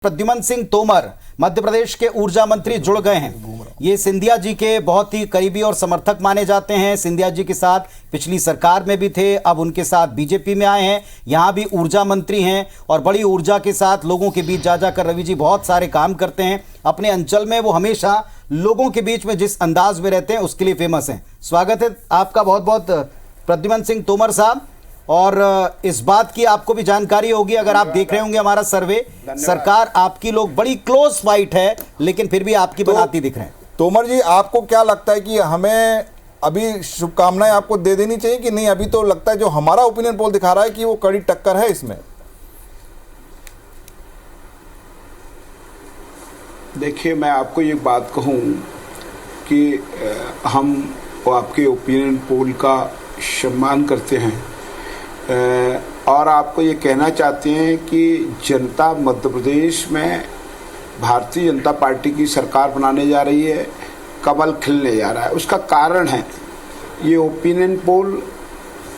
प्रद्युमन सिंह तोमर मध्य प्रदेश के ऊर्जा मंत्री जुड़ गए हैं। ये सिंधिया जी के बहुत ही करीबी और समर्थक माने जाते हैं। सिंधिया जी के साथ पिछली सरकार में भी थे, अब उनके साथ बीजेपी में आए हैं, यहाँ भी ऊर्जा मंत्री हैं और बड़ी ऊर्जा के साथ लोगों के बीच जा जाकर रवि जी बहुत सारे काम करते हैं। अपने अंचल में वो हमेशा लोगों के बीच में जिस अंदाज में रहते हैं उसके लिए फेमस हैं। स्वागत है आपका बहुत बहुत प्रद्युमन सिंह तोमर साहब। और इस बात की आपको भी जानकारी होगी, अगर आप देख रहे होंगे हमारा सर्वे, सरकार आपकी लोग बड़ी क्लोज फाइट है लेकिन फिर भी आपकी बनाती दिख रहे हैं। तोमर जी, आपको क्या लगता है कि हमें अभी शुभकामनाएं आपको दे देनी चाहिए कि नहीं? अभी तो लगता है जो हमारा ओपिनियन पोल दिखा रहा है कि वो कड़ी टक्कर है इसमें। देखिए, मैं आपको ये बात कहूं कि हम आपके ओपिनियन पोल का सम्मान करते हैं और आपको ये कहना चाहते हैं कि जनता मध्य प्रदेश में भारतीय जनता पार्टी की सरकार बनाने जा रही है, कमल खिलने जा रहा है। उसका कारण है ये ओपिनियन पोल,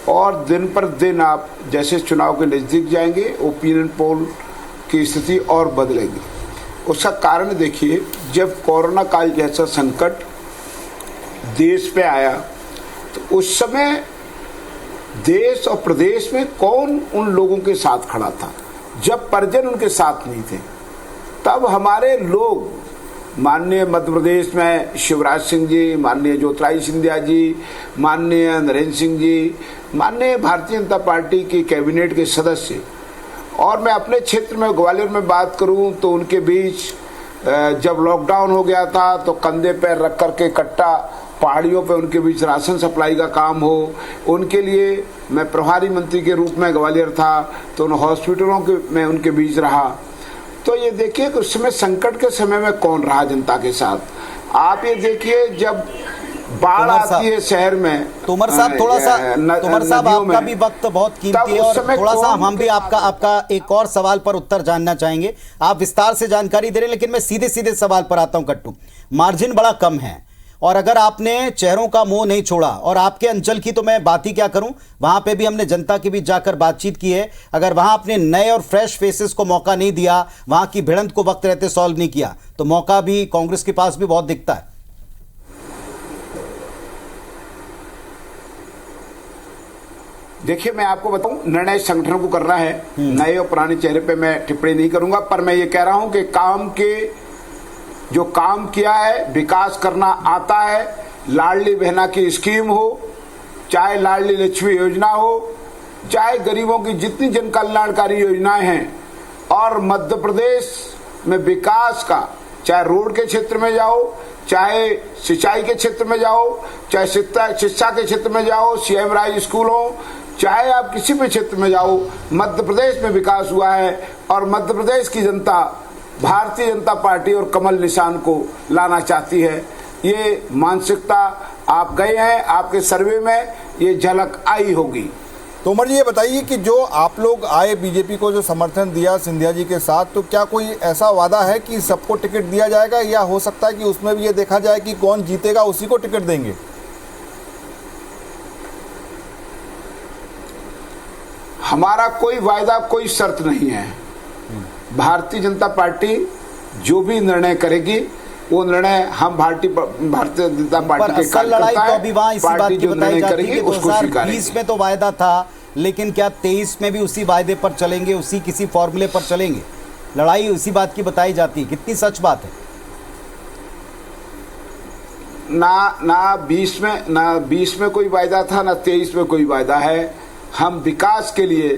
और दिन पर दिन आप जैसे चुनाव के नज़दीक जाएंगे ओपिनियन पोल की स्थिति और बदलेगी। उसका कारण देखिए, जब कोरोना काल जैसा संकट देश पे आया तो उस समय देश और प्रदेश में कौन उन लोगों के साथ खड़ा था जब परिजन उनके साथ नहीं थे। तब हमारे लोग, माननीय मध्य प्रदेश में शिवराज सिंह जी, माननीय ज्योतिरादित्य सिंधिया जी, माननीय नरेंद्र सिंह जी, माननीय भारतीय जनता पार्टी के कैबिनेट के सदस्य, और मैं अपने क्षेत्र में ग्वालियर में बात करूं तो उनके बीच जब लॉकडाउन हो गया था तो कंधे पर रख करके कट्टा पहाड़ियों पे उनके बीच राशन सप्लाई का काम हो, उनके लिए मैं प्रभारी मंत्री के रूप में ग्वालियर था तो उन हॉस्पिटलों के में उनके बीच रहा। तो ये देखिए कि उस समय संकट के समय में कौन रहा जनता के साथ। आप ये देखिए, जब बाढ़ आती है शहर में, तोमर साहब थोड़ा सा, तोमर साहब आपका भी वक्त बहुत कीमती है और थोड़ा सा हम भी आपका एक और सवाल पर उत्तर जानना चाहेंगे। आप विस्तार से जानकारी दे रहे हैं लेकिन मैं सीधे सीधे सवाल पर आता हूं। कट्टू, मार्जिन बड़ा कम है और अगर आपने चेहरों का मोह नहीं छोड़ा, और आपके अंचल की तो मैं बात ही क्या करूं, वहां पे भी हमने जनता के बीच जाकर बातचीत की है, अगर वहां आपने नए और फ्रेश फेसेस को मौका नहीं दिया, वहां की भिड़ंत को वक्त रहते सॉल्व नहीं किया, तो मौका भी कांग्रेस के पास भी बहुत दिखता है। देखिए, मैं आपको बताऊं, निर्णय संगठन को करना है, नए और पुराने चेहरे पे मैं टिप्पणी नहीं करूंगा, पर मैं ये कह रहा हूं कि काम के जो काम किया है, विकास करना आता है। लाडली बहना की स्कीम हो, चाहे लाडली लक्ष्मी योजना हो, चाहे गरीबों की जितनी जन कल्याणकारी योजनाएं हैं, और मध्य प्रदेश में विकास का, चाहे रोड के क्षेत्र में जाओ, चाहे सिंचाई के क्षेत्र में जाओ, चाहे शिक्षा के क्षेत्र में जाओ, सीएम राय स्कूल हो, चाहे आप किसी भी क्षेत्र में जाओ, मध्य प्रदेश में विकास हुआ है। और मध्य प्रदेश की जनता भारतीय जनता पार्टी और कमल निशान को लाना चाहती है। ये मानसिकता आप गए हैं, आपके सर्वे में ये झलक आई होगी। तोमर जी, ये बताइए कि जो आप लोग आए, बीजेपी को जो समर्थन दिया सिंधिया जी के साथ, तो क्या कोई ऐसा वादा है कि सबको टिकट दिया जाएगा, या हो सकता है कि उसमें भी ये देखा जाए कि कौन जीतेगा उसी को टिकट देंगे? हमारा कोई वायदा, कोई शर्त नहीं है। भारतीय जनता पार्टी जो भी निर्णय करेगी वो निर्णय हम भारतीय जनता पार्टी के लड़ाई तो अभी वहां इसी बात की बताई जाती है कि 2020 में तो वायदा था, लेकिन क्या 23 में भी उसी वायदे पर चलेंगे, उसी किसी फॉर्मूले पर चलेंगे? लड़ाई उसी बात की बताई जाती है, कितनी सच बात है? ना 20 में कोई वायदा था, ना 23 में कोई वायदा है। हम विकास के लिए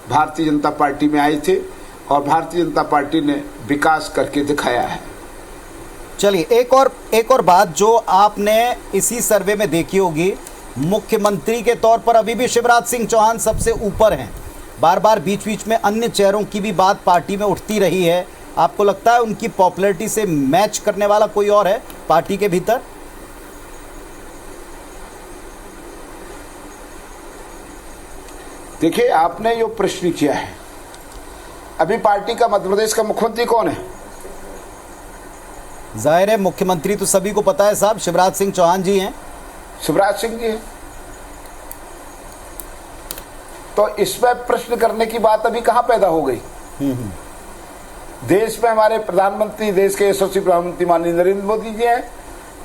भारतीय जनता पार्टी में आए थे और भारतीय जनता पार्टी ने विकास करके दिखाया है। चलिए, एक और बात जो आपने इसी सर्वे में देखी होगी, मुख्यमंत्री के तौर पर अभी भी शिवराज सिंह चौहान सबसे ऊपर हैं। बार बार बीच बीच में अन्य चेहरों की भी बात पार्टी में उठती रही है। आपको लगता है उनकी पॉपुलैरिटी से मैच करने वाला कोई और है पार्टी के भीतर? देखिए, आपने जो प्रश्न किया है, अभी पार्टी का मध्य प्रदेश का मुख्यमंत्री कौन है? जाहिर है मुख्यमंत्री तो सभी को पता है साहब, शिवराज सिंह चौहान जी हैं। शिवराज सिंह जी हैं, तो इस पर प्रश्न करने की बात अभी कहां पैदा हो गई? देश में हमारे प्रधानमंत्री, देश के यशस्वी प्रधानमंत्री माननीय नरेंद्र मोदी जी हैं,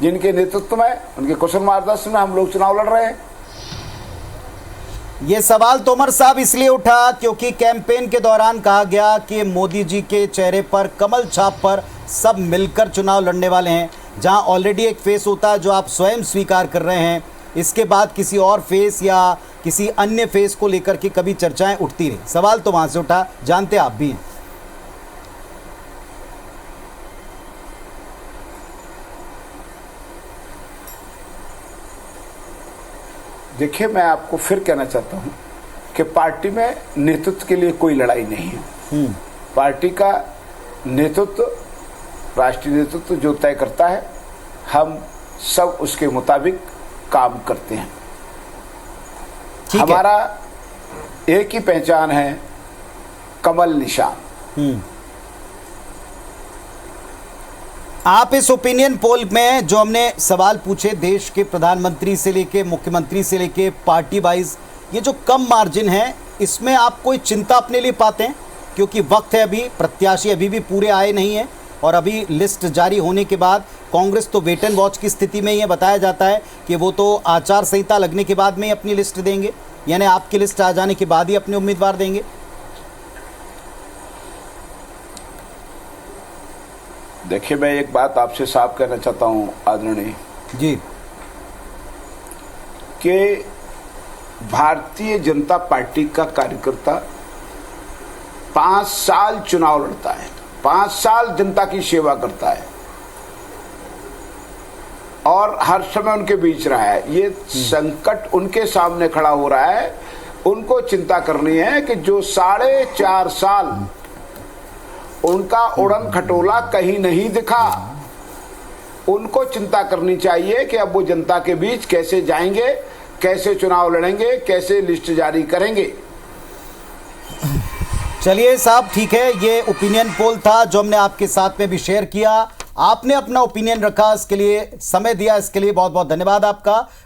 जिनके नेतृत्व में, उनके कुशल मार्गदर्शन में हम लोग चुनाव लड़ रहे हैं। ये सवाल तोमर साहब इसलिए उठा क्योंकि कैंपेन के दौरान कहा गया कि मोदी जी के चेहरे पर कमल छाप पर सब मिलकर चुनाव लड़ने वाले हैं। जहां ऑलरेडी एक फेस होता है जो आप स्वयं स्वीकार कर रहे हैं, इसके बाद किसी और फेस या किसी अन्य फेस को लेकर के कभी चर्चाएं उठती रही। सवाल तो वहां से उठा, जानते आप भी हैं। देखिए, मैं आपको फिर कहना चाहता हूं कि पार्टी में नेतृत्व के लिए कोई लड़ाई नहीं है। पार्टी का नेतृत्व, राष्ट्रीय नेतृत्व जो तय करता है, हम सब उसके मुताबिक काम करते हैं। हमारा एक ही पहचान है, कमल निशान। आप इस ओपिनियन पोल में जो हमने सवाल पूछे देश के प्रधानमंत्री से लेके मुख्यमंत्री से लेके पार्टी वाइज, ये जो कम मार्जिन है, इसमें आप कोई चिंता अपने लिए पाते हैं? क्योंकि वक्त है, अभी प्रत्याशी अभी भी पूरे आए नहीं हैं और अभी लिस्ट जारी होने के बाद कांग्रेस तो वेट एंड वॉच की स्थिति में ही है। बताया जाता है कि वो तो आचार संहिता लगने के बाद में ही अपनी लिस्ट देंगे, यानी आपकी लिस्ट आ जाने के बाद ही अपने उम्मीदवार देंगे। देखिए, मैं एक बात आपसे साफ कहना चाहता हूं आदरणीय जी, कि भारतीय जनता पार्टी का कार्यकर्ता 5 साल चुनाव लड़ता है, 5 साल जनता की सेवा करता है और हर समय उनके बीच रहा है। ये संकट उनके सामने खड़ा हो रहा है, उनको चिंता करनी है कि जो 4.5 साल उनका उड़न खटोला कहीं नहीं दिखा, उनको चिंता करनी चाहिए कि अब वो जनता के बीच कैसे जाएंगे, कैसे चुनाव लड़ेंगे, कैसे लिस्ट जारी करेंगे। चलिए साहब, ठीक है, ये ओपिनियन पोल था जो हमने आपके साथ में भी शेयर किया। आपने अपना ओपिनियन रखा, इसके लिए समय दिया, इसके लिए बहुत बहुत धन्यवाद आपका।